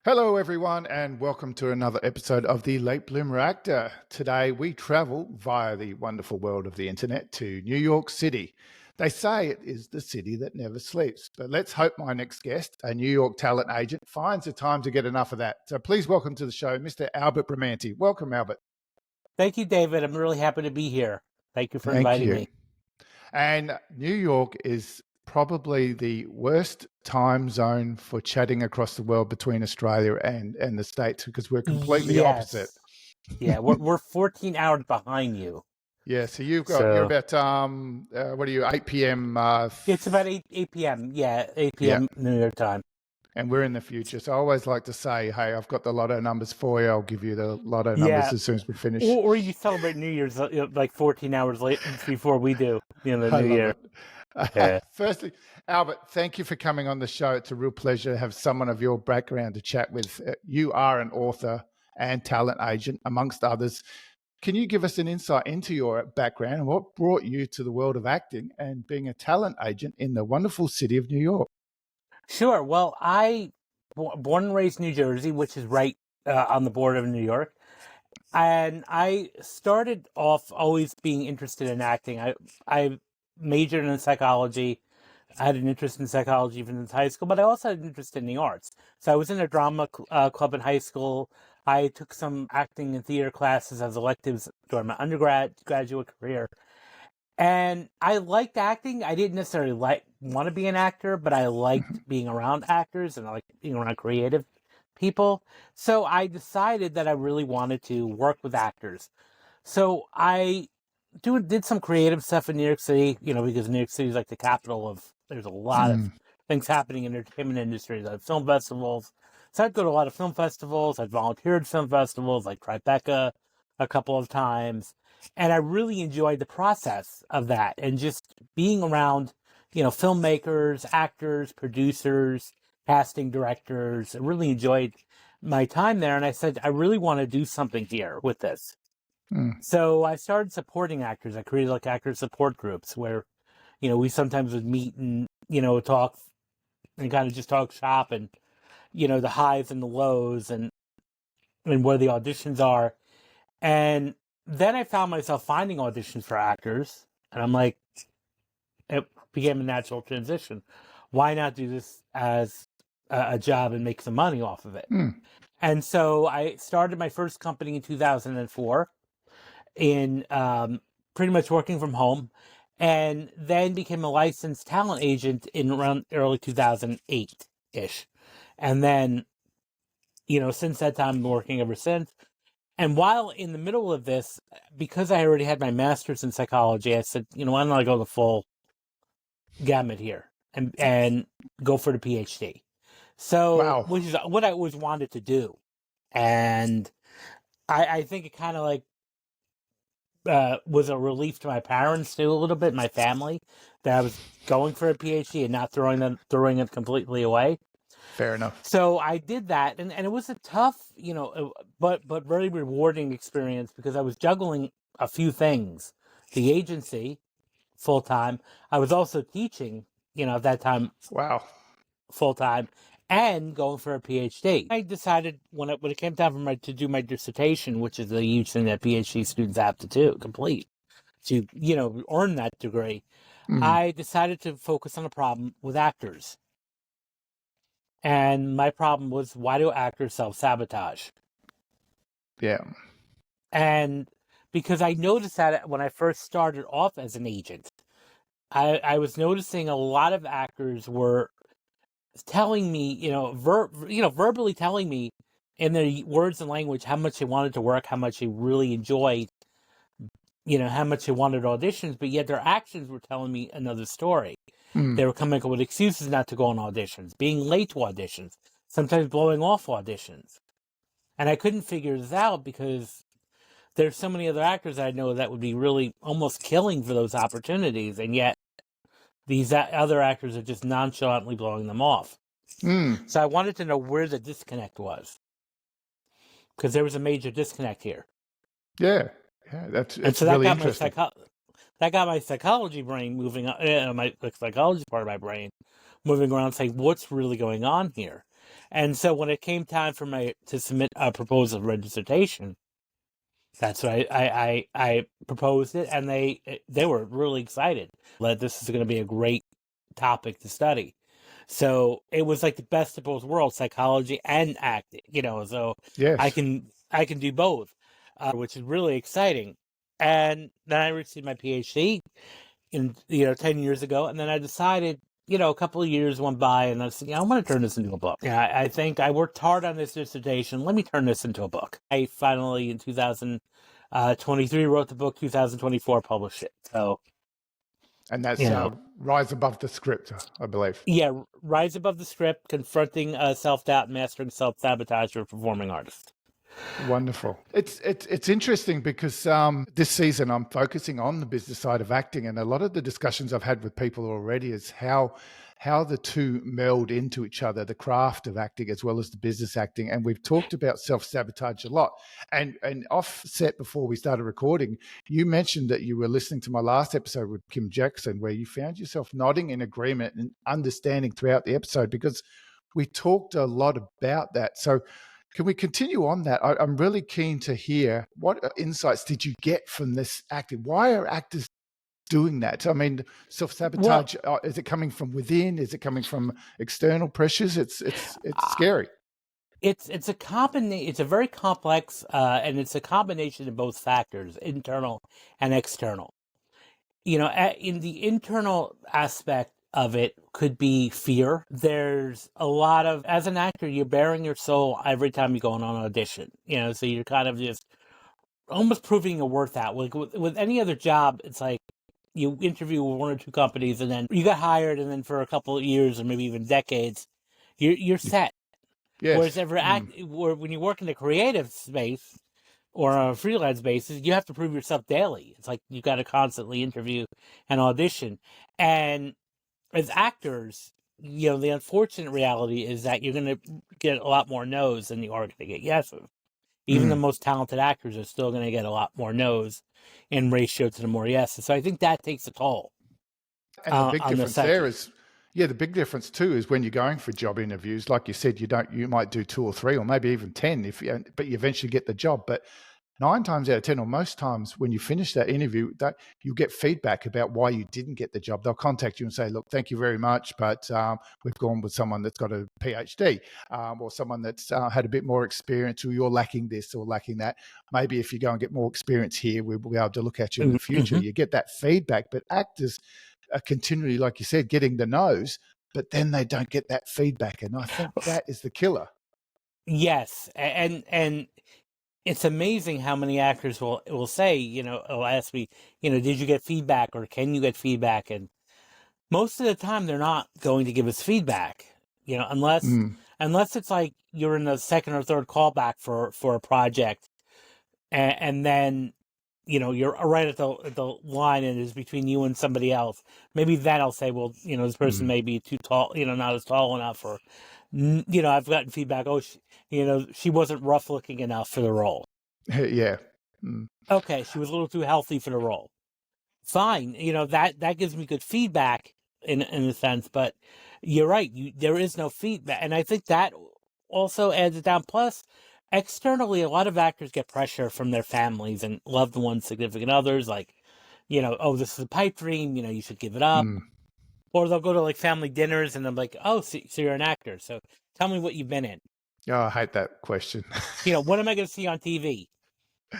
Hello, everyone, and welcome to another episode of the Late Bloomer Actor. Today, we travel via the wonderful world of the internet to New York City. They say it is the city that never sleeps, but let's hope my next guest, a New York talent agent, finds the time to get enough of that. So please welcome to the show, Mr. Albert Bramante. Welcome, Albert. Thank you, David. I'm really happy to be here. Thank you for Thank inviting you. me. And New York is probably the worst time zone for chatting across the world between Australia and the States because we're completely opposite. Yes. Yeah, we're 14 hours behind you. Yeah, so you're So about what are you, 8 p.m. it's about 8 p.m. Yeah, 8 Yeah, p.m. New York time. and we're in the future. So I always like to say, hey, I've got the lotto numbers for you. I'll give you the lotto numbers Yeah. as soon as we finish. Or you celebrate New Year's like 14 hours late before we do, the I New love Year. it. Yeah. Firstly, Albert, thank you for coming on the show. It's a real pleasure to have someone of your background to chat with. You are an author and talent agent, amongst others. Can you give us an insight into your background and what brought you to the world of acting and being a talent agent in the wonderful city of New York? Sure. Well, born and raised New Jersey, which is right on the border of New York. And I started off always being interested in acting. I majored in psychology. I had an interest in psychology even in high school, but I also had an interest in the arts. So I was in a drama club in high school. I took some acting and theater classes as electives during my graduate career. And I liked acting. I didn't necessarily want to be an actor, but I liked being around actors and I liked being around creative people. So I decided that I really wanted to work with actors. So I did some creative stuff in New York City, because New York City is like the capital of, there's a lot of things happening in the entertainment industry, like film festivals. So I'd go to a lot of film festivals. I'd volunteered at film festivals like Tribeca a couple of times. And I really enjoyed the process of that and just being around, filmmakers, actors, producers, casting directors. I really enjoyed my time there. And I said, I really want to do something here with this. So I started supporting actors. I created like actor support groups where, we sometimes would meet and, talk and kind of just talk shop and, the highs and the lows and where the auditions are. And then I found myself finding auditions for actors. And I'm like, it became a natural transition. Why not do this as a job and make some money off of it? And so I started my first company in 2004 in pretty much working from home, and then became a licensed talent agent in around early 2008-ish. And then, since that time, I'm working ever since. And while in the middle of this, because I already had my master's in psychology, I said, why don't I go the full gamut here and go for the PhD? So, Wow. which is what I always wanted to do. And I think it kind of like was a relief to my parents too, a little bit, my family, that I was going for a PhD and not throwing it completely away. Fair enough. So I did that, and it was a tough, but very rewarding experience because I was juggling a few things: the agency full time. I was also teaching, at that time. Wow. Full time. And going for a PhD. I decided when it came time for to do my dissertation, which is a huge thing that PhD students have to complete to, earn that degree, I decided to focus on a problem with actors. And my problem was, why do actors self-sabotage? Yeah. And because I noticed that when I first started off as an agent, I was noticing a lot of actors were telling me, verbally telling me in their words and language how much they wanted to work, how much they really enjoyed, how much they wanted auditions, but yet their actions were telling me another story. They were coming up with excuses not to go on auditions, being late to auditions, sometimes blowing off auditions. And I couldn't figure this out because there's so many other actors I know that would be really almost killing for those opportunities, and yet these other actors are just nonchalantly blowing them off. So I wanted to know where the disconnect was, because there was a major disconnect here. Yeah, that's really interesting. That got my psychology brain moving on, my psychology part of my brain moving around, saying, what's really going on here? And so when it came time for to submit a proposal for dissertation, that's right. I proposed it, and they were really excited that this is going to be a great topic to study. So it was like the best of both worlds, psychology and acting. So I Yes. can do both, which is really exciting. And then I received my PhD 10 years ago, and then I decided, a couple of years went by, and I said, I'm going to turn this into a book. Yeah, I think I worked hard on this dissertation. Let me turn this into a book. I finally, in 2023, wrote the book. 2024, published it. So, And that's Rise Above the Script, I believe. Yeah, Rise Above the Script, Confronting Self-Doubt and Mastering Self-Sabotage for Performing Artists. Wonderful. It's interesting because this season I'm focusing on the business side of acting, and a lot of the discussions I've had with people already is how the two meld into each other, the craft of acting as well as the business acting. And we've talked about self-sabotage a lot. And offset before we started recording, you mentioned that you were listening to my last episode with Kim Jackson, where you found yourself nodding in agreement and understanding throughout the episode, because we talked a lot about that. So can we continue on that? I'm really keen to hear what insights did you get from this acting? Why are actors doing that? I mean, self-sabotage, is it coming from within? Is it coming from external pressures? It's scary. It's a very complex, and it's a combination of both factors, internal and external. In the internal aspect of it could be fear. There's a lot of, as an actor, you're bearing your soul every time you go on an audition. So you're kind of just almost proving your worth out. With any other job, it's like you interview with one or two companies, and then you got hired, and then for a couple of years or maybe even decades, you're set. Yes. Whereas when you work in the creative space or on a freelance basis, you have to prove yourself daily. It's like you got to constantly interview and audition. And as actors, the unfortunate reality is that you're going to get a lot more no's than you are going to get yeses. Even the most talented actors are still going to get a lot more no's in ratio to the more yeses. So I think that takes a toll. And the big difference there is, the big difference too is when you're going for job interviews, like you said, you might do 2 or 3 or maybe even 10 but you eventually get the job. But 9 times out of 10, or most times when you finish that interview, that you get feedback about why you didn't get the job. They'll contact you and say, look, thank you very much, but we've gone with someone that's got a PhD or someone that's had a bit more experience, or you're lacking this or lacking that. Maybe if you go and get more experience here, we'll be able to look at you in the future. You get that feedback, but actors are continually, like you said, getting the no's, but then they don't get that feedback. And I think that is the killer. Yes. And it's amazing how many actors will say, will ask me, did you get feedback, or can you get feedback? And most of the time they're not going to give us feedback, unless it's like you're in the second or third callback for a project, and then you're right at the line, and it's between you and somebody else. Maybe then I'll say, well, this person may be too tall, not as tall enough, or I've gotten feedback. Oh, she wasn't rough looking enough for the role. Yeah. Okay, she was a little too healthy for the role. Fine, that gives me good feedback in a sense, but you're right. There is no feedback, and I think that also adds it down. Plus, externally, a lot of actors get pressure from their families and loved ones, significant others, like, oh, this is a pipe dream, you should give it up. Or they'll go to like family dinners, and I'm like, oh, so you're an actor, so tell me what you've been in. Oh, I hate that question. What am I going to see on TV?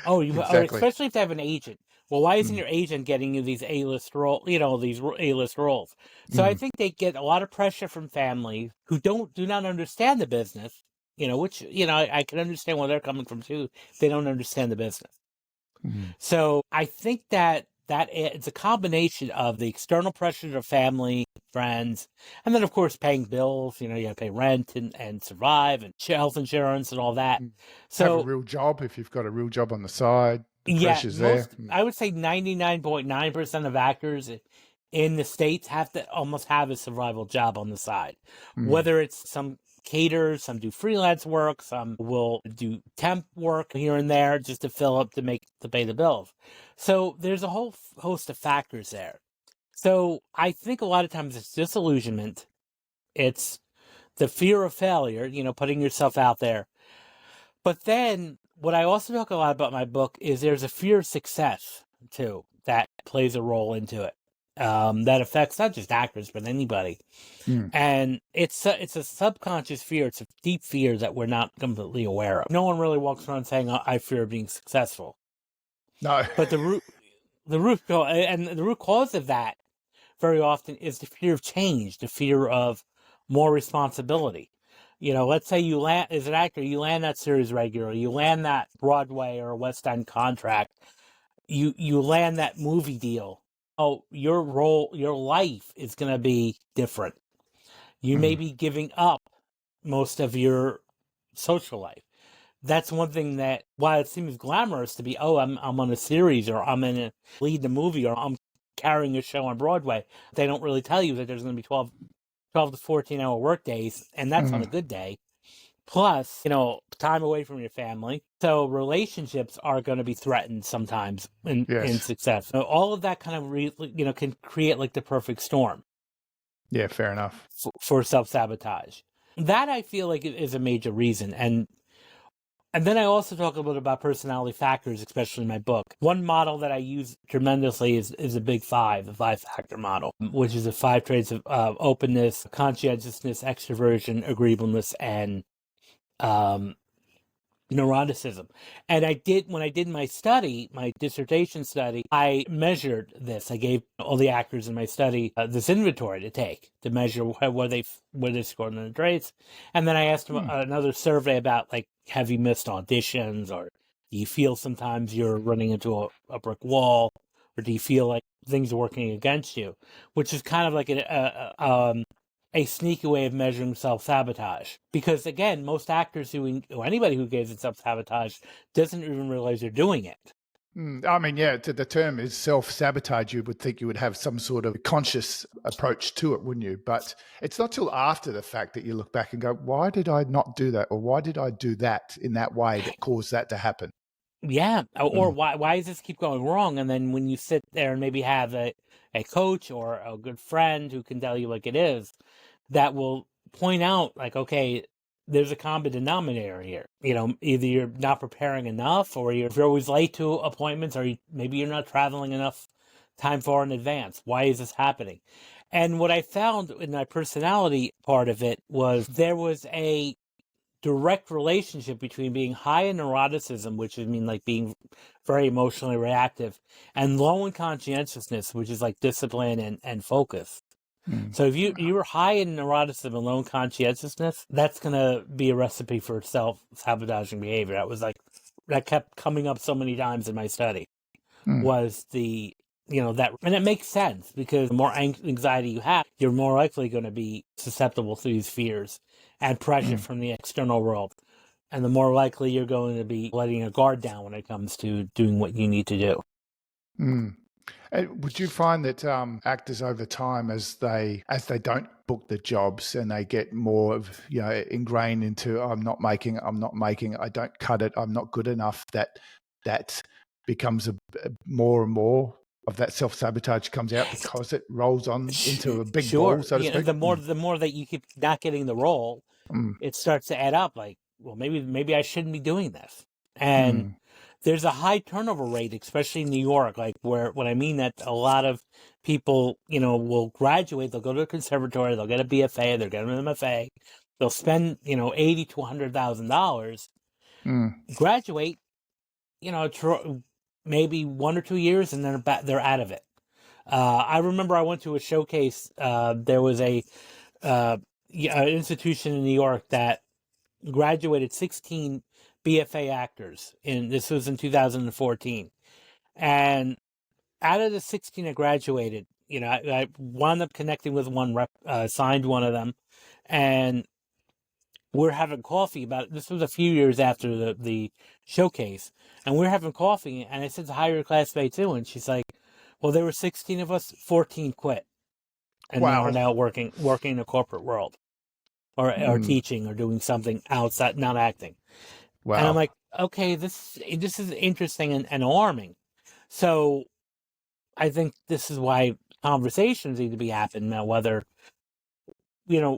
Oh, exactly. Or especially if they have an agent. Well, why isn't your agent getting you these A-list these A-list roles? So I think they get a lot of pressure from families who do not understand the business, which, I can understand where they're coming from too. They don't understand the business. So I think that it's a combination of the external pressures of family, friends, and then of course paying bills. You got to pay rent and survive, and health insurance and all that. So have a real job if you've got a real job on the side. The pressure's there. I would say 99.9% of actors in the States have to almost have a survival job on the side. Whether it's some caterers, some do freelance work, some will do temp work here and there just to fill up to pay the bills. So there's a whole host of factors there. So I think a lot of times it's disillusionment. It's the fear of failure, putting yourself out there. But then what I also talk a lot about in my book is there's a fear of success too that plays a role into it. That affects not just actors but anybody. And it's a subconscious fear. It's a deep fear that we're not completely aware of. No one really walks around saying, I fear being successful. No. But the root cause of that very often is the fear of change, the fear of more responsibility. Let's say you land as an actor, you land that series regular, you land that Broadway or West End contract, you land that movie deal. Oh, your life is going to be different. You may be giving up most of your social life. That's one thing that, while it seems glamorous to be, I'm on a series, or I'm in a lead the movie, or I'm carrying a show on Broadway, they don't really tell you that there's going to be 12 to 14 hour work days, and that's on a good day. Plus, time away from your family. So relationships are going to be threatened sometimes in success. So all of that kind of, can create like the perfect storm. Yeah, fair enough. For self-sabotage. That I feel like is a major reason. And then I also talk a little bit about personality factors, especially in my book. One model that I use tremendously is the Big Five, the 5-factor model, which is the 5 traits of openness, conscientiousness, extroversion, agreeableness, and neuroticism. And when I did my dissertation study, I measured this. I gave all the actors in my study this inventory to take to measure where they scored on the traits. And then I asked them another survey about, like, have you missed auditions, or do you feel sometimes you're running into a brick wall, or do you feel like things are working against you, which is kind of like a sneaky way of measuring self-sabotage. Because again, most actors or anybody who engages in self-sabotage doesn't even realize they're doing it. I mean, yeah, the term is self-sabotage. You would think you would have some sort of conscious approach to it, wouldn't you? But it's not till after the fact that you look back and go, why did I not do that? Or why did I do that in that way that caused that to happen? Yeah. Or why does this keep going wrong? And then when you sit there and maybe have a coach or a good friend who can tell you like it is, that will point out, like, okay, there's a common denominator here. Either you're not preparing enough, or if you're always late to appointments, or maybe you're not traveling enough time far in advance. Why is this happening? And what I found in my personality part of it was there was a direct relationship between being high in neuroticism, which would mean like being very emotionally reactive, and low in conscientiousness, which is like discipline and focus. So if you were high in neuroticism and low in conscientiousness, that's going to be a recipe for self-sabotaging behavior. That kept coming up so many times in my study. Was the, that, and it makes sense, because the more anxiety you have, you're more likely going to be susceptible to these fears and pressure from the external world. And the more likely you're going to be letting your guard down when it comes to doing what you need to do. And would you find that actors over time, as they don't book the jobs and they get more of, ingrained into, I'm not making it, I don't cut it, I'm not good enough, that becomes more and more of that self-sabotage comes out because it rolls on into a big ball, so to speak? The more that you keep not getting the role, it starts to add up. Like, well, maybe I shouldn't be doing this. And there's a high turnover rate, especially in New York, like what I mean that a lot of people, will graduate, they'll go to a conservatory, they'll get a BFA, they'll get an MFA, they'll spend, $80,000 to $100,000, graduate, maybe 1 or 2 years, and then they're out of it. I remember I went to a showcase. There was an institution in New York that graduated 16 BFA actors, and this was in 2014. And out of the 16 that graduated, I wound up connecting with one rep, signed one of them, and we're having coffee about it. This was a few years after the showcase, and we're having coffee, and I said to hire your classmate too, and she's like, well, there were 16 of us, 14 quit, and they are now working in the corporate world, or teaching, or doing something outside, not acting. Wow. And I'm like, okay, this is interesting and alarming. So I think this is why conversations need to be happening now, whether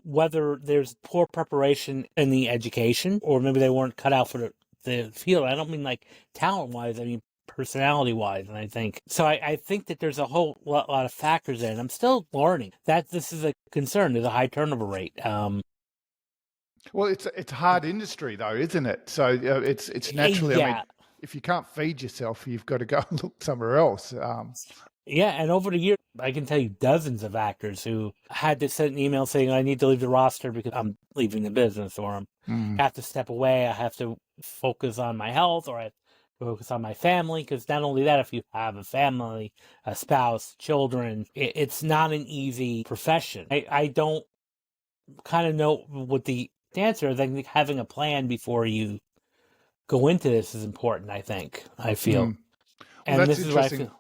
whether there's poor preparation in the education, or maybe they weren't cut out for the field. I don't mean like talent-wise, I mean personality-wise. And I think that there's a whole lot of factors there, and I'm still learning that this is a concern. There's a high turnover rate. Well, it's a hard industry though, isn't it? So it's naturally. I mean, Yeah. if you can't feed yourself, you've got to go and look somewhere else. Yeah, and over the years, I can tell you dozens of actors who had to send an email saying, I need to leave the roster because I'm leaving the business, or I have to step away, I have to focus on my health, or I have to focus on my family. Because not only that, if you have a family, a spouse, children, it's not an easy profession. I don't kind of know what the answer is. I think having a plan before you go into this is important, I feel. Well, And that's this is what I interesting. feel.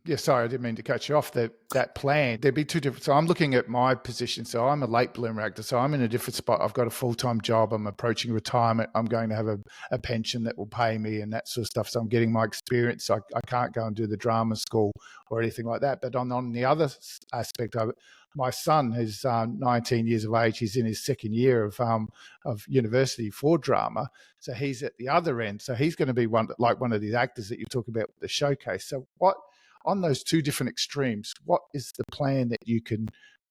Yeah, sorry, I didn't mean to cut you off. That plan, there'd be two different. So I'm looking at my position. So I'm a late bloomer actor. So I'm in a different spot. I've got a full-time job. I'm approaching retirement. I'm going to have a pension that will pay me and that sort of stuff. So I'm getting my experience. I can't go and do the drama school or anything like that. But on the other aspect of it, my son who's 19 years of age. He's in his second year of university for drama. So he's at the other end. So he's going to be one of these actors that you talk about with the showcase. So on those two different extremes, what is the plan that you can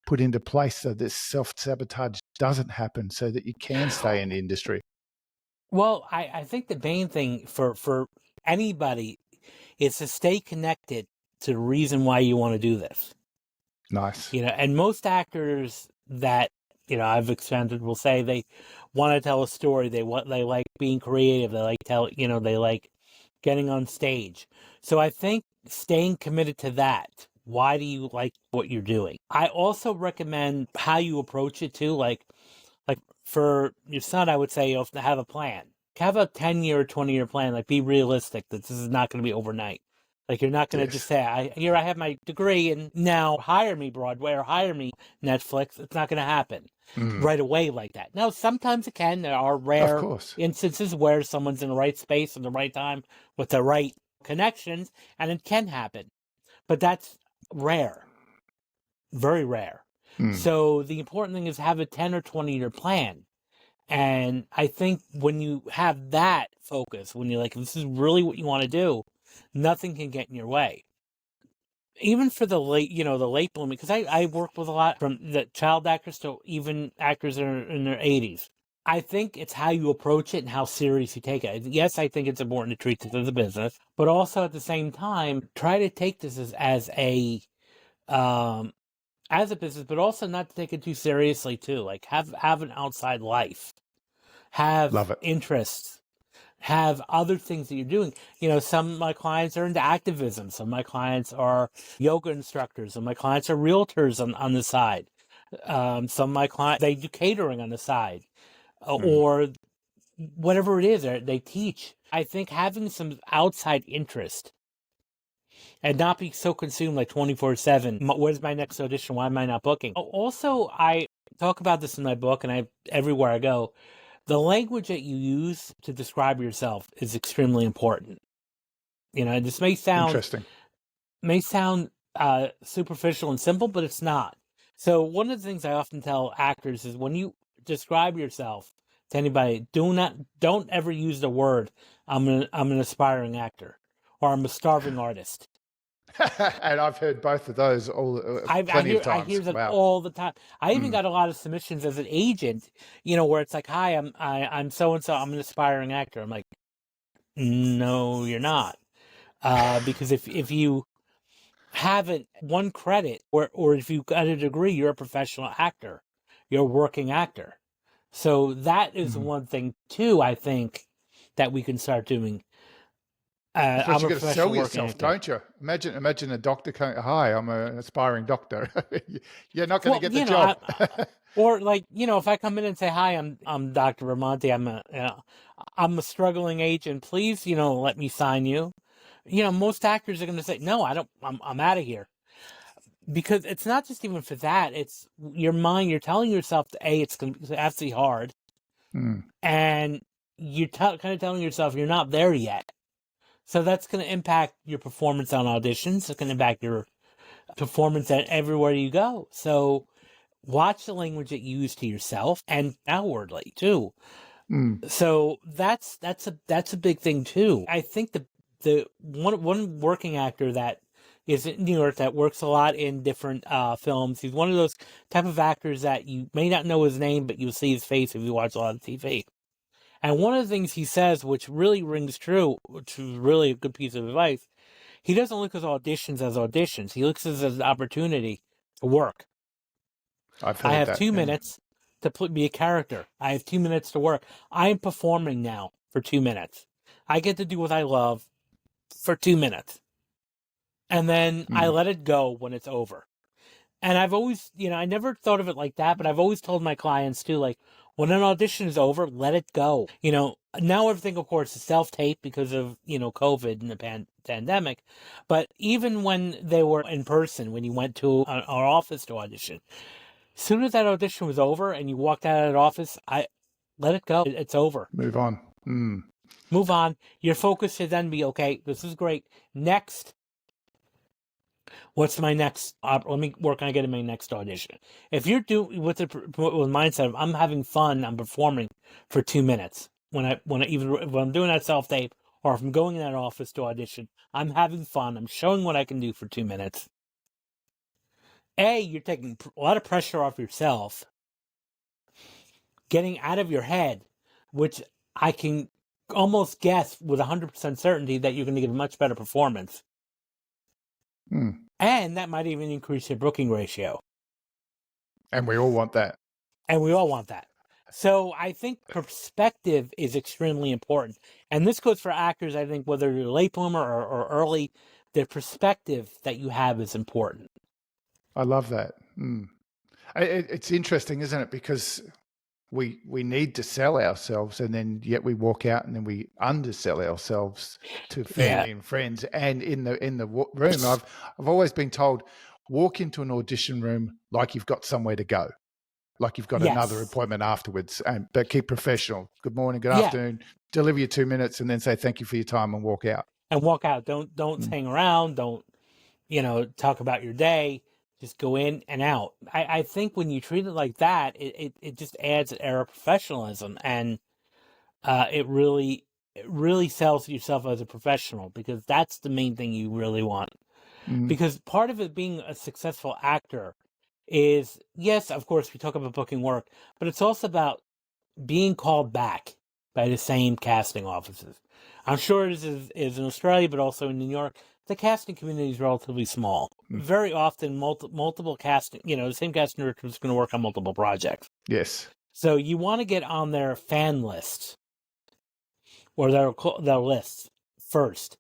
put into place so this self-sabotage doesn't happen, so that you can stay in the industry? Well, I think the main thing for anybody is to stay connected to the reason why you want to do this. Nice. And most actors that I've experimented will say they want to tell a story. They like being creative. They like they like getting on stage. So I think staying committed to that. Why do you like what you're doing? I also recommend how you approach it too. Like for your son, I would say you have to have a plan. Have a 10-year or 20-year plan. Like, be realistic that this is not going to be overnight. Like, you're not going to just say, I have my degree and now hire me Broadway or hire me Netflix. It's not going to happen right away like that. Now, sometimes it can. There are rare instances where someone's in the right space at the right time with the right connections, and it can happen. But that's rare. Very rare. So the important thing is have a 10 or 20-year plan. And I think when you have that focus, when you're like, this is really what you want to do, nothing can get in your way. Even for the late blooming, because I work with a lot from the child actors to even actors that are in their 80s. I think it's how you approach it and how serious you take it. Yes, I think it's important to treat this as a business, but also at the same time, try to take this as a business, but also not to take it too seriously too. Like have an outside life, have interests, have other things that you're doing. Some of my clients are into activism. Some of my clients are yoga instructors. Some of my clients are realtors on the side. Some of my clients, they do catering on the side, or whatever it is they teach. I think having some outside interest and not be so consumed like 24/7. Where's my next audition? Why am I not booking? Also, I talk about this in my book, and everywhere I go, the language that you use to describe yourself is extremely important. This may sound interesting, superficial and simple, but it's not. So one of the things I often tell actors is when you describe yourself to anybody, don't ever use the word I'm an aspiring actor or I'm a starving artist. And I've heard both of those plenty of times. I hear that all the time. I even got a lot of submissions as an agent, where it's like, "Hi, I'm so and so. I'm an aspiring actor." I'm like, "No, you're not," because if you haven't one credit or if you got a degree, you're a professional actor, you're a working actor. So that is one thing too. I think that we can start doing. But you got to sell yourself, don't you? Imagine a doctor coming, "Hi, I'm an aspiring doctor." You're not going to get the job. Or like, if I come in and say, "Hi, I'm Dr. Bramante. I'm a struggling agent. Please, let me sign you." Most actors are going to say, "No, I don't. I'm out of here." Because it's not just even for that. It's your mind. You're telling yourself that it's going to be absolutely hard, and you're kind of telling yourself you're not there yet. So that's going to impact your performance on auditions. It's going to impact your performance at everywhere you go. So watch the language that you use to yourself and outwardly too. Mm. So that's a big thing too. I think the one working actor that is in New York that works a lot in different films. He's one of those type of actors that you may not know his name, but you'll see his face if you watch a lot of TV. And one of the things he says, which really rings true, which is really a good piece of advice, he doesn't look at auditions as auditions. He looks at it as an opportunity to work. I've I heard have that. 2 minutes to be a character. I have 2 minutes to work. I am performing now for 2 minutes. I get to do what I love for 2 minutes. And then I let it go when it's over. And I've always, I never thought of it like that, but I've always told my clients too, like, when an audition is over, let it go. Now everything, of course, is self-tape because of, COVID and the pandemic. But even when they were in person, when you went to our office to audition, as soon as that audition was over and you walked out of that office, I let it go. It's over. Move on. Move on. Your focus should then be, okay, this is great. Next. What's my next? Let me work on getting my next audition. If you're doing with the mindset of I'm having fun, I'm performing for 2 minutes. When I'm doing that self tape, or if I'm going in that office to audition, I'm having fun. I'm showing what I can do for 2 minutes. You're taking a lot of pressure off yourself, getting out of your head, which I can almost guess with 100% certainty that you're going to get a much better performance. And that might even increase your booking ratio. And we all want that. So I think perspective is extremely important. And this goes for actors, I think, whether you're late bloomer or early, the perspective that you have is important. I love that. It's interesting, isn't it? Because we need to sell ourselves, and then yet we walk out and then we undersell ourselves to family and friends. And in the room, I've always been told, walk into an audition room like you've got somewhere to go, like you've got another appointment afterwards, but keep professional. Good morning, good afternoon. Deliver your 2 minutes, and then say thank you for your time and walk out. Don't hang around. Don't talk about your day. Just go in and out. I think when you treat it like that, it just adds an air of professionalism, and it really sells yourself as a professional, because that's the main thing you really want. Because part of it being a successful actor is, yes, of course, we talk about booking work, but it's also about being called back by the same casting offices. I'm sure it is in Australia, but also in New York. The casting community is relatively small. Very often, multiple casting, the same casting director is going to work on multiple projects. Yes. So you want to get on their fan list or their list first,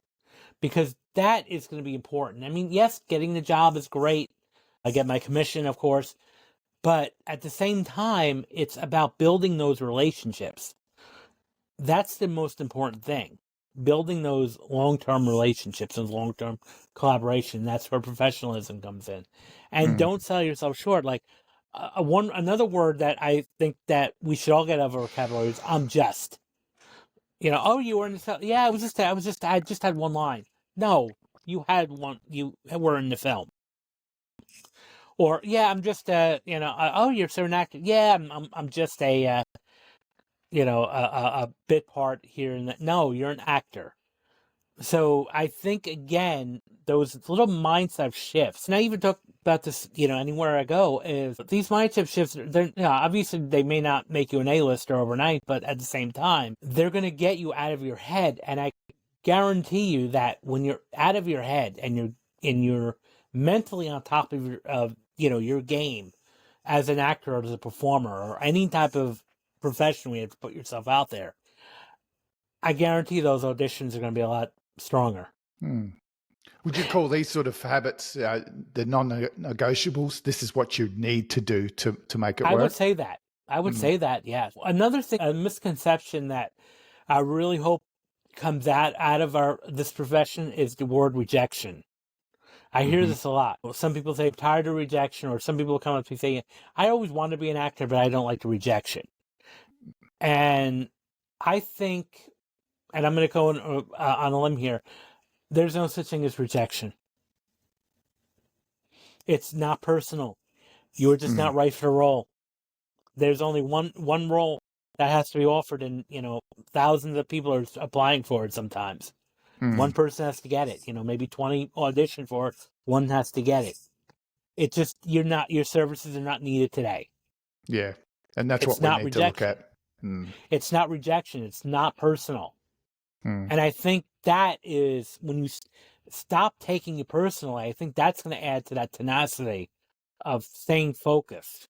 because that is going to be important. I mean, yes, getting the job is great. I get my commission, of course, but at the same time, it's about building those relationships. That's the most important thing. Building those long-term relationships and long-term collaboration. That's where professionalism comes in. And don't sell yourself short. Like another word that I think that we should all get out of our vocabulary is I'm just. You were in the, yeah, I just had one line. No, you had one, you were in the film. Or, yeah, I'm just you're so an actor. Yeah, I'm just a bit part here and that. No, you're an actor. So I think, again, those little mindset shifts, and I even talk about this, anywhere I go, is these mindset shifts, obviously they may not make you an A-lister overnight, but at the same time, they're going to get you out of your head. And I guarantee you that when you're out of your head and you're mentally on top of your game as an actor or as a performer or any type of profession where you have to put yourself out there, I guarantee those auditions are going to be a lot stronger. Would you call these sort of habits the non-negotiables? This is what you need to do to make it work? I would say that, yeah. Another thing, a misconception that I really hope comes out of this profession is the word rejection. I hear this a lot. Some people say, I'm tired of rejection, or some people come up to me saying, I always want to be an actor, but I don't like the rejection. And I think, and I'm going to go on a limb here, there's no such thing as rejection. It's not personal. You were just not right for the role. There's only one role that has to be offered, and thousands of people are applying for it sometimes. One person has to get it. Maybe 20 audition for it. One has to get it. It's just your services are not needed today. Yeah. And that's It's what we not need to look rejection. at. It's not rejection. It's not personal. Mm. And I think that is when you stop taking it personally, I think that's going to add to that tenacity of staying focused.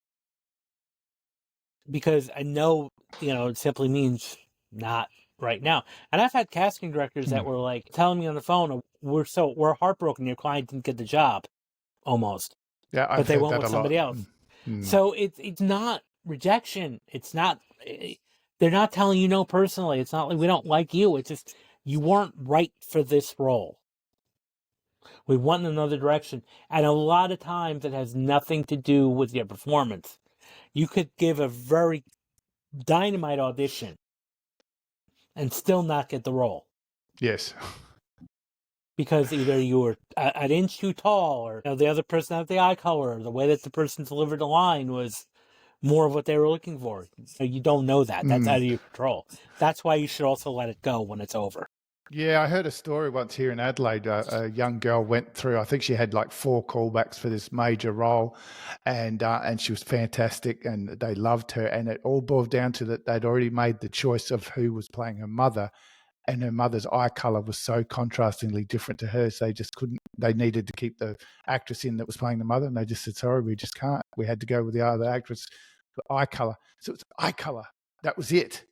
Because I know, it simply means not right now. And I've had casting directors that were like telling me on the phone, we're heartbroken your client didn't get the job, almost. Yeah, But I've they heard went that with a lot. somebody else. So it's not rejection. It's not, they're not telling you no personally. It's not like we don't like you. It's just you weren't right for this role. We went in another direction. And a lot of times it has nothing to do with your performance. You could give a very dynamite audition and still not get the role. Yes. Because either you were an inch too tall, or the other person had the eye color, or the way that the person delivered the line was more of what they were looking for. You don't know that. That's out of your control. That's why you should also let it go when it's over. Yeah, I heard a story once here in Adelaide. A young girl went through. I think she had like 4 callbacks for this major role, and she was fantastic, and they loved her. And it all boiled down to that they'd already made the choice of who was playing her mother, and her mother's eye color was so contrastingly different to hers. They just couldn't. They needed to keep the actress in that was playing the mother, and they just said, "Sorry, we just can't." We had to go with the other actress, eye color. So it's eye color. That was it.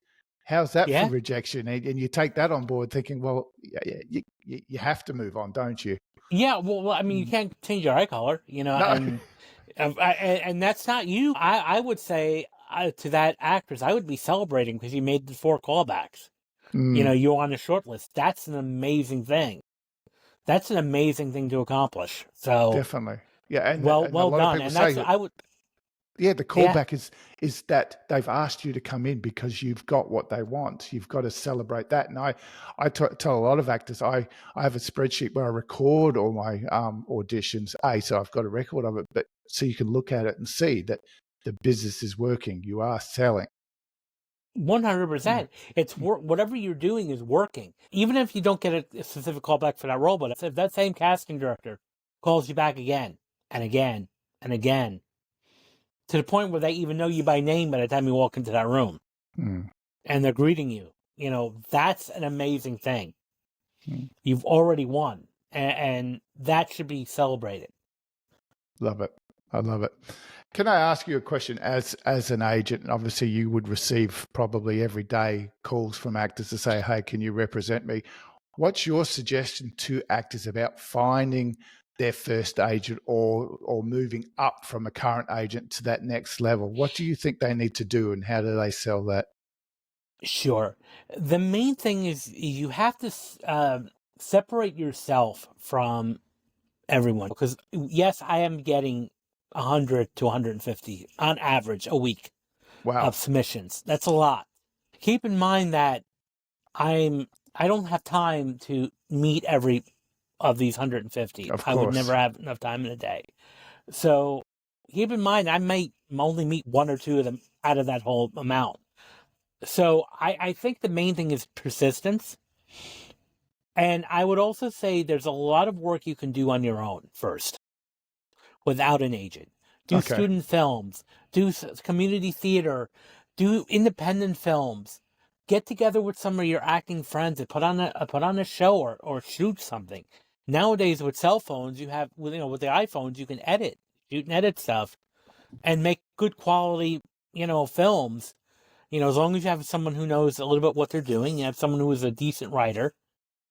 How's that for Yeah. rejection? And you take that on board thinking, well, you have to move on, don't you? Yeah. Well, I mean, you can't change your eye color, No. and that's not you. I would say to that actress, I would be celebrating because you made the 4 callbacks. You're on the short list. That's an amazing thing. That's an amazing thing to accomplish. So Definitely. Yeah. And well a lot of done. people And say that's that, I would. yeah, the Yeah. callback is that they've asked you to come in because you've got what they want. You've got to celebrate that. And I tell a lot of actors, I have a spreadsheet where I record all my auditions. So I've got a record of it, but so you can look at it and see that the business is working. You are selling. 100%. It's whatever you're doing is working. Even if you don't get a specific callback for that role, but if that same casting director calls you back again and again and again, to the point where they even know you by name by the time you walk into that room and they're greeting you, that's an amazing thing. You've already won, and that should be celebrated. Love it. I love it. Can I ask you a question? As an agent, obviously you would receive probably every day calls from actors to say, hey, can you represent me? What's your suggestion to actors about finding their first agent or moving up from a current agent to that next level? What do you think they need to do, and how do they sell that? Sure. The main thing is you have to separate yourself from everyone, because yes, I am getting 100 to 150 on average a week of submissions. That's a lot. Keep in mind that I don't have time to meet every of these 150. Of I would course. never have enough time in a day. So keep in mind I might only meet 1 or 2 of them out of that whole amount. So I think the main thing is persistence. And I would also say there's a lot of work you can do on your own first, without an agent. Do student films, do community theater, do independent films. Get together with some of your acting friends and put on a show or shoot something. Nowadays with cell phones, you have with the iPhones you can shoot and edit stuff, and make good quality films. As long as you have someone who knows a little bit what they're doing, you have someone who is a decent writer,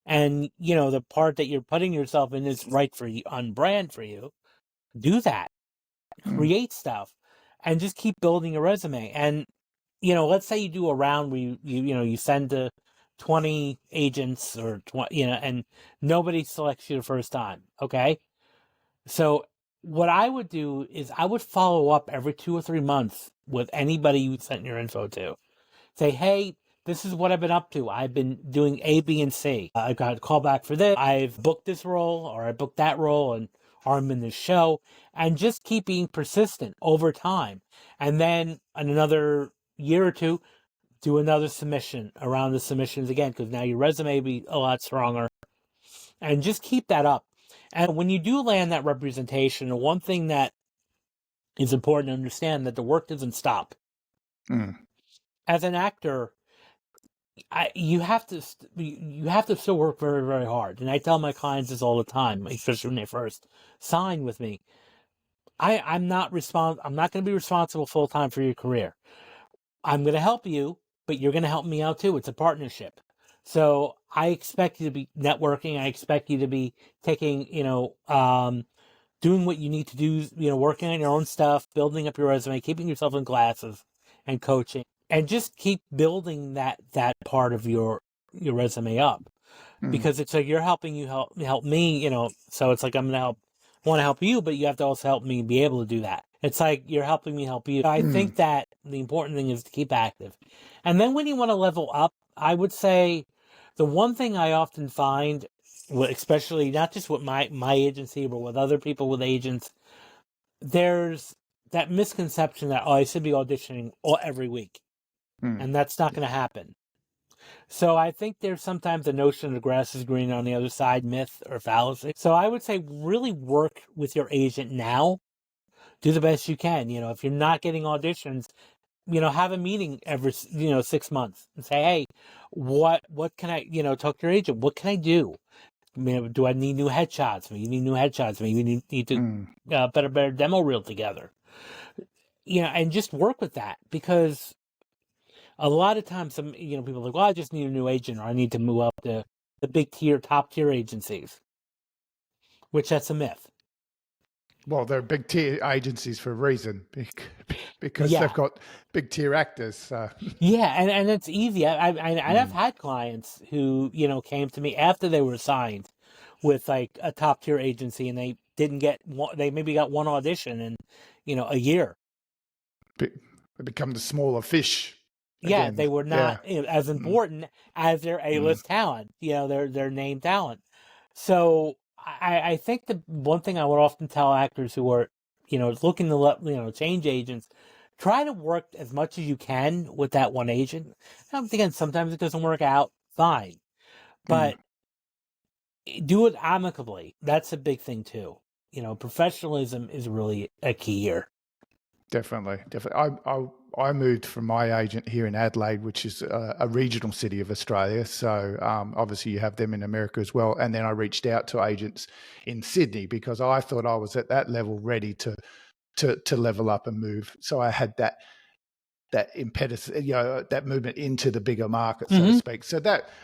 and the part that you're putting yourself in is right for you, on brand for you. Do that, create stuff, and just keep building a resume. And let's say you do a round where you send to 20 agents or 20, and nobody selects you the first time. Okay, so what I would do is I would follow up every 2 or 3 months with anybody you sent your info to. Say, hey, this is what I've been up to. I've been doing A, B, and C. I got a call back for this. I've booked this role, or I booked that role, or I'm in this show, and just keep being persistent over time. And then in another year or two, do another submission around the submissions again, because now your resume will be a lot stronger. And just keep that up. And when you do land that representation, one thing that is important to understand that the work doesn't stop. As an actor, you have to still work very, very hard. And I tell my clients this all the time, especially when they first sign with me. I'm not going to be responsible full time for your career. I'm going to help you, but you're going to help me out too. It's a partnership. So I expect you to be networking. I expect you to be taking, doing what you need to do, working on your own stuff, building up your resume, keeping yourself in classes and coaching, and just keep building that part of your resume up, because it's like you're helping you help me, so it's like I'm going to want to help you, but you have to also help me be able to do that. It's like you're helping me help you. I think that the important thing is to keep active. And then when you want to level up, I would say the one thing I often find, especially not just with my agency, but with other people with agents, there's that misconception that, I should be auditioning every week. And that's not going to happen. So I think there's sometimes a notion the grass is green on the other side, myth or fallacy. So I would say really work with your agent now. Do the best you can. If you're not getting auditions, have a meeting every, 6 months and say, hey, what can I, talk to your agent. What can I do? Do I need new headshots? Maybe you need new headshots. Maybe you need to put a better demo reel together. And just work with that, because a lot of times some, people are like, well, I just need a new agent, or I need to move up to the top tier agencies, which that's a myth. Well, they're big tier agencies for a reason, because they've got big tier actors. Yeah, and it's easy. I've had clients who, came to me after they were signed with like a top tier agency, and they didn't get one, they maybe got one audition in, a year. They become the smaller fish. Yeah, again. they were not as important as their A-list talent, their name talent. So I think the one thing I would often tell actors who are, looking to change agents, try to work as much as you can with that one agent. Again, sometimes it doesn't work out, fine. But do it amicably. That's a big thing too. Professionalism is really a key here. Definitely. I moved from my agent here in Adelaide, which is a regional city of Australia. So obviously you have them in America as well. And then I reached out to agents in Sydney because I thought I was at that level ready to level up and move. So I had that impetus, that movement into the bigger market, so to speak. So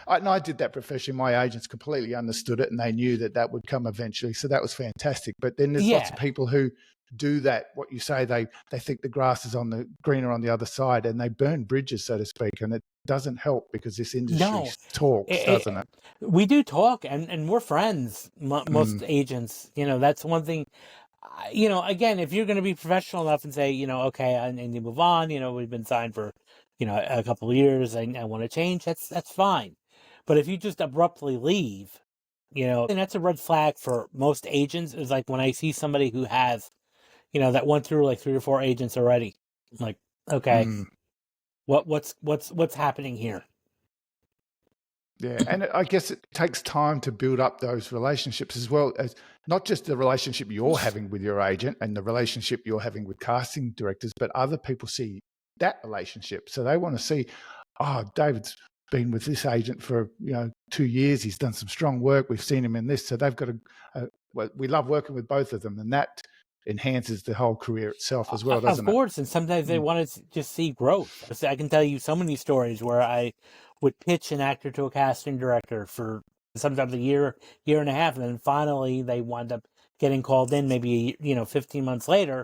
I did that professionally. My agents completely understood it, and they knew that would come eventually. So that was fantastic. But then there's lots of people who do that. What you say, they think the grass is greener on the other side, and they burn bridges, so to speak. And it doesn't help because this industry talks, doesn't it? We do talk, and we're friends. Most agents, that's one thing. Again, if you're going to be professional enough and say, okay, I need to move on, we've been signed for, a couple of years, I want to change, that's fine. But if you just abruptly leave, and that's a red flag for most agents, is like when I see somebody who has, that went through like 3 or 4 agents already, I'm like, okay, what's happening here? Yeah, and I guess it takes time to build up those relationships, as well as not just the relationship you're having with your agent and the relationship you're having with casting directors, but other people see that relationship. So they want to see, oh, David's been with this agent for 2 years. He's done some strong work. We've seen him in this. So they've got we love working with both of them, and that enhances the whole career itself as well, doesn't it? Of course, and sometimes they want to just see growth. I can tell you so many stories where I would pitch an actor to a casting director for sometimes a year and a half, and then finally they wind up getting called in maybe 15 months later,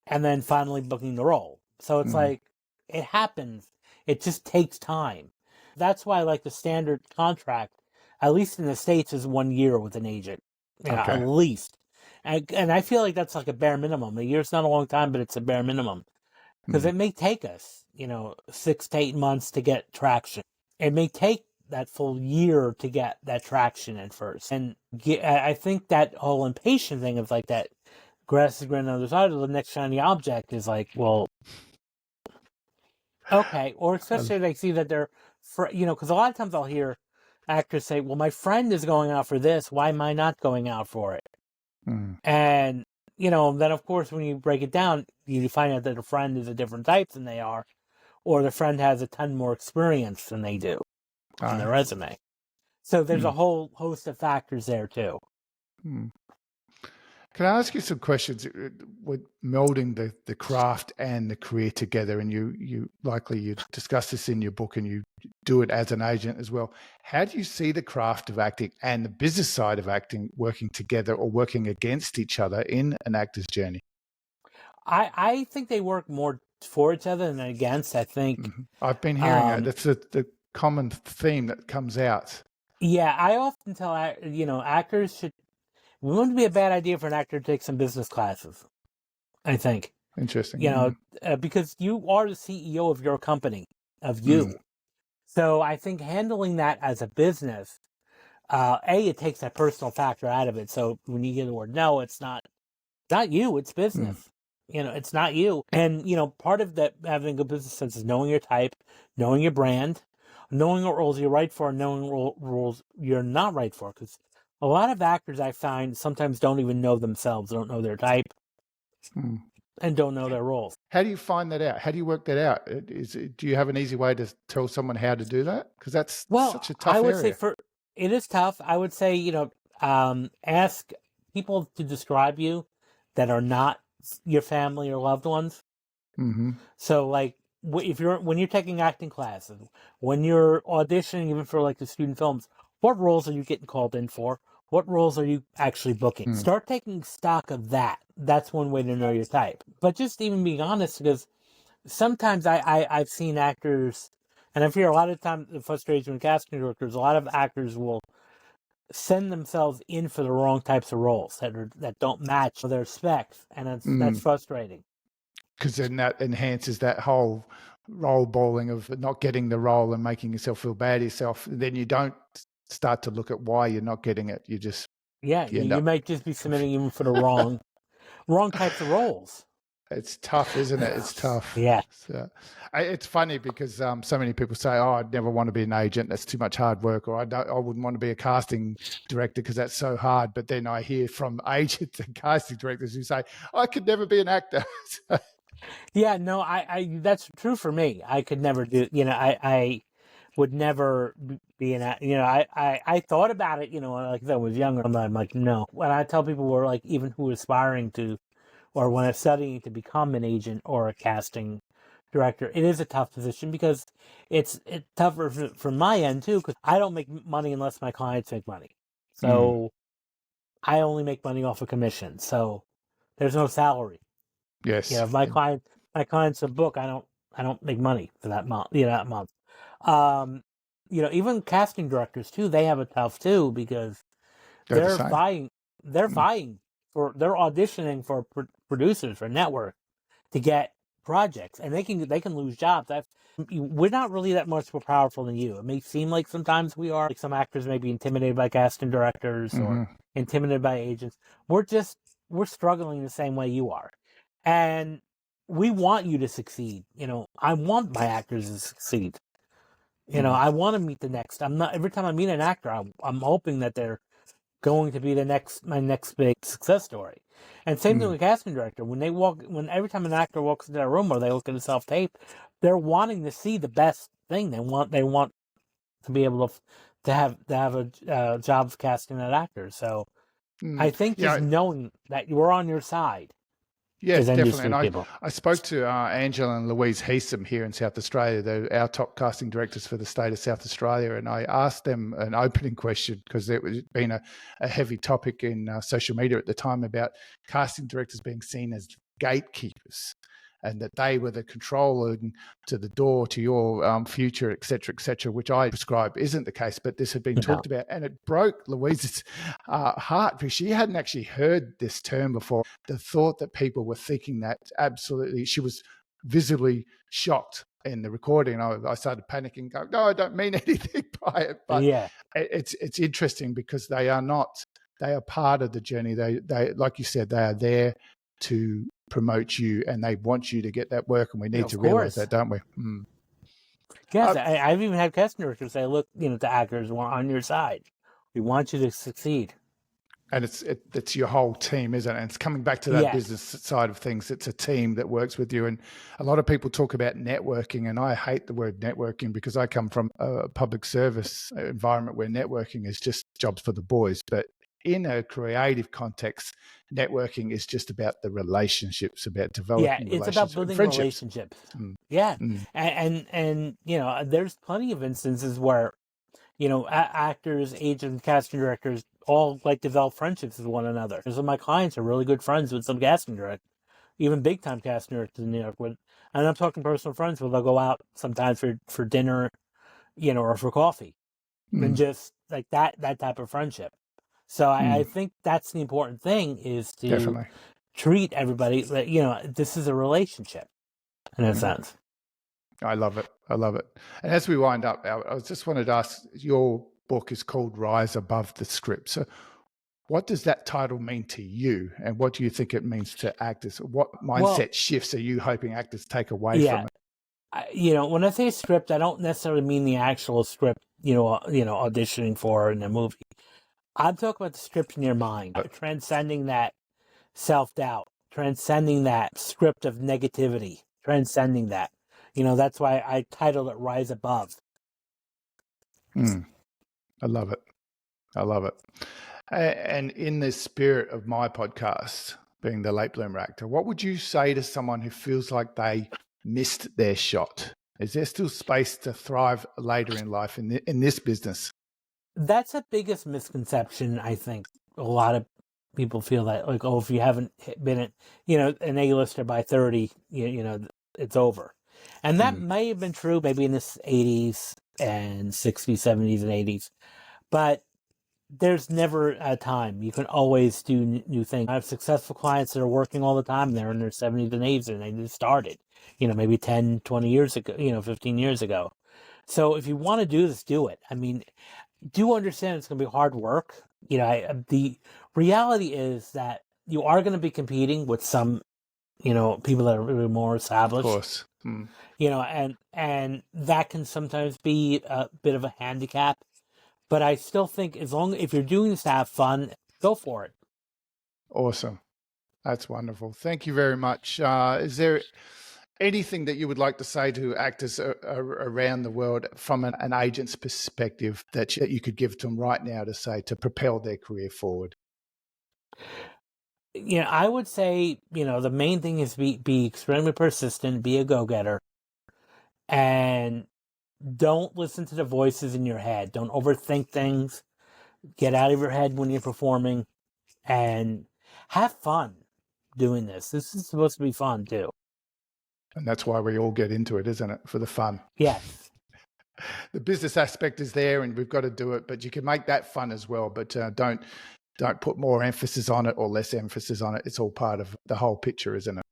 and then finally booking the role. So it's like, it happens. It just takes time. That's why, like, the standard contract, at least in the States, is 1 year with an agent, at least. And I feel like that's like a bare minimum. A year's not a long time, but it's a bare minimum. Because it may take us, 6 to 8 months to get traction. It may take that full year to get that traction at first. And I think that whole impatient thing of like that grass is greener on the other side of the next shiny object is like, well, okay. Or especially if they see that they're, because a lot of times I'll hear actors say, well, my friend is going out for this. Why am I not going out for it? And, then of course, when you break it down, you find out that a friend is a different type than they are, or the friend has a ton more experience than they do on their resume. So there's a whole host of factors there too. Can I ask you some questions with melding the craft and the career together? And you discuss this in your book, and you do it as an agent as well. How do you see the craft of acting and the business side of acting working together or working against each other in an actor's journey? I think they work more for each other than against. I think I've been hearing it. That's the common theme that comes out. Yeah, I often tell actors should. It wouldn't be a bad idea for an actor to take some business classes. I think. Interesting. Because you are the CEO of your company, of you. So I think handling that as a business, it takes that personal factor out of it. So when you hear the word no, it's not you, it's business. It's not you. And, part of that having a good business sense is knowing your type, knowing your brand, knowing what roles you're right for, and knowing what roles you're not right for. Because a lot of actors I find sometimes don't even know themselves, don't know their type, and don't know their roles. How do you find that out? How do you work that out? Do you have an easy way to tell someone how to do that? Because that's such a tough area. I would say it is tough. I would say, ask people to describe you that are not your family or loved ones. So like when you're taking acting classes, when you're auditioning even for like the student films, what roles are you getting called in for? What roles are you actually booking? Start taking stock of that. That's one way to know your type. But just even being honest, because sometimes I've seen actors, and I hear a lot of times the frustration with casting directors, a lot of actors will send themselves in for the wrong types of roles that don't match their specs, and that's frustrating. Because then that enhances that whole role balling of not getting the role and making yourself feel bad yourself. Then you don't start to look at why you're not getting it. You just you might just be submitting even for the wrong types of roles. It's tough, isn't it? It's tough. Yeah. So, it's funny because so many people say, "Oh, I'd never want to be an agent. That's too much hard work," or I wouldn't want to be a casting director because that's so hard. But then I hear from agents and casting directors who say, "I could never be an actor." Yeah, no, I that's true for me. I could never do. I would never be an. I thought about it. Like I was younger, and I'm like, no. When I tell people who are like even who are aspiring to, or when I'm studying to become an agent or a casting director, it is a tough position because it's tougher from my end too. Because I don't make money unless my clients make money. So I only make money off of commission. So there's no salary. Yes. If my client's a book, I don't make money for that month. That month. Even casting directors too, they have it tough too because they're vying for they're auditioning for producers for network to get projects, and they can lose jobs. We're not really that much more powerful than you. It may seem like sometimes we are. Like some actors may be intimidated by casting directors or intimidated by agents. We're struggling the same way you are. And we want you to succeed. I want my actors to succeed. I want to meet the next. Every time I meet an actor, I'm hoping that they're going to be my next big success story. And same thing with casting director. Every time an actor walks into a room or they look at a self-tape, they're wanting to see the best thing. They want to be able to have a job of casting that actor. So I think just knowing that you're on your side. Yes, definitely. And I spoke to Angela and Louise Heesum here in South Australia. They're our top casting directors for the state of South Australia. And I asked them an opening question because it was been a heavy topic in social media at the time about casting directors being seen as gatekeepers and that they were the controller to the door to your future, et cetera, which I prescribe isn't the case. But this had been talked about, and it broke Louise's heart because she hadn't actually heard this term before. The thought that people were thinking that absolutely, she was visibly shocked in the recording. I started panicking, going, no, I don't mean anything by it. But Yeah. it's interesting because they are part of the journey. They like you said, they are there to promote you, and they want you to get that work, and we need to realize that, don't we? Yes, I've even had customers who say, look, the actors are on your side. We want you to succeed. And it's your whole team, isn't it? And it's coming back to that business side of things. It's a team that works with you. And a lot of people talk about networking, and I hate the word networking because I come from a public service environment where networking is just jobs for the boys. But in a creative context, networking is just about the relationships, about developing it's relationships, about building relationships. And there's plenty of instances where actors, agents, casting directors all like develop friendships with one another. Some of my clients are really good friends with some casting directors, even big time casting directors in New York. And I'm talking personal friends where they'll go out sometimes for dinner, or for coffee, and just like that type of friendship. So I think that's the important thing, is to Definitely treat everybody like, this is a relationship in a sense. I love it. And as we wind up, I just wanted to ask, your book is called Rise Above the Script. So what does that title mean to you? And what do you think it means to actors? What mindset shifts are you hoping actors take away from it? When I say script, I don't necessarily mean the actual script, auditioning for in a movie. I'm talking about the script in your mind, transcending that self-doubt, transcending that script of negativity, transcending that. That's why I titled it Rise Above. I love it. And in the spirit of my podcast, being the Late Bloomer Actor, what would you say to someone who feels like they missed their shot? Is there still space to thrive later in life in this business? That's the biggest misconception, I think. A lot of people feel that, like, oh, if you haven't been an A-lister by 30, it's over. And that may have been true maybe in the 80s and 60s, 70s, and 80s. But there's never a time. You can always do new things. I have successful clients that are working all the time. They're in their 70s and 80s, and they just started, maybe 10, 20 years ago, 15 years ago. So if you want to do this, do it. I mean, do understand it's going to be hard work. The reality is that you are going to be competing with some, people that are really more established. Of course. And that can sometimes be a bit of a handicap. But I still think if you're doing this to have fun, go for it. Awesome. That's wonderful. Thank you very much. Is there anything that you would like to say to actors around the world from an agent's perspective that you could give to them right now to propel their career forward? I would say, the main thing is be extremely persistent, be a go-getter, and don't listen to the voices in your head. Don't overthink things. Get out of your head when you're performing, and have fun doing this. This is supposed to be fun too. And that's why we all get into it, isn't it? For the fun. Yes. The business aspect is there and we've got to do it, but you can make that fun as well. But don't put more emphasis on it or less emphasis on it. It's all part of the whole picture, isn't it?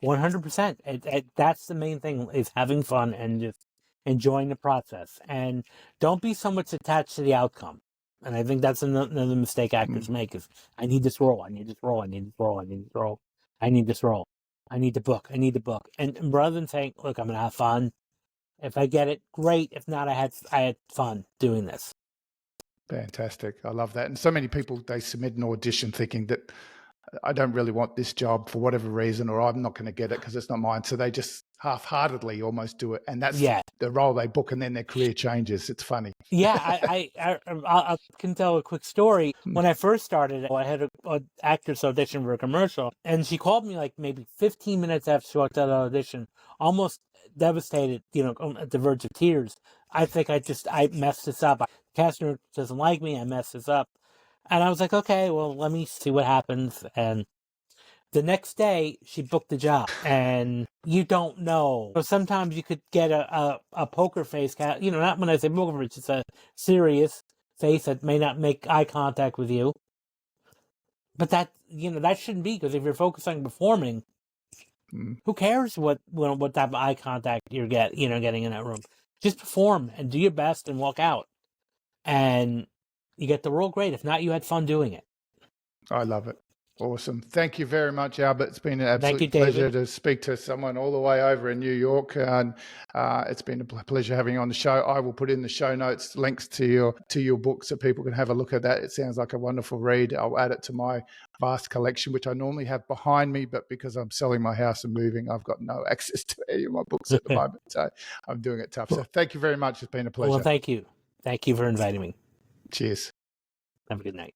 100%. That's the main thing, is having fun and just enjoying the process. And don't be so much attached to the outcome. And I think that's another mistake actors make, is I need this role, I need this role, I need this role, I need this role, I need this role, I need the book, I need the book. And rather than saying, look, I'm going to have fun. If I get it, great. If not, I had fun doing this. Fantastic. I love that. And so many people, they submit an audition thinking that I don't really want this job for whatever reason, or I'm not going to get it because it's not mine. So they just half-heartedly almost do it. And that's the role they book, and then their career changes. It's funny. Yeah, I can tell a quick story. When I first started, I had an actress audition for a commercial, and she called me like maybe 15 minutes after she walked out of the audition, almost devastated, at the verge of tears. I think I messed this up. The casting doesn't like me. I messed this up. And I was like, okay, well, let me see what happens. And the next day, she booked the job, and you don't know. So sometimes you could get a poker face, not when I say poker face, it's a serious face that may not make eye contact with you. But that shouldn't be, because if you're focused on performing, Who cares what type of eye contact you're getting in that room? Just perform and do your best and walk out. And you get the role, great. If not, you had fun doing it. I love it. Awesome. Thank you very much, Albert. It's been an Thank you, absolute pleasure David. to speak to someone all the way over in New York. And it's been a pleasure having you on the show. I will put in the show notes links to your book so people can have a look at that. It sounds like a wonderful read. I'll add it to my vast collection, which I normally have behind me, but because I'm selling my house and moving, I've got no access to any of my books at the moment. So I'm doing it tough. So thank you very much. It's been a pleasure. Well, thank you. Thank you for inviting me. Cheers. Have a good night.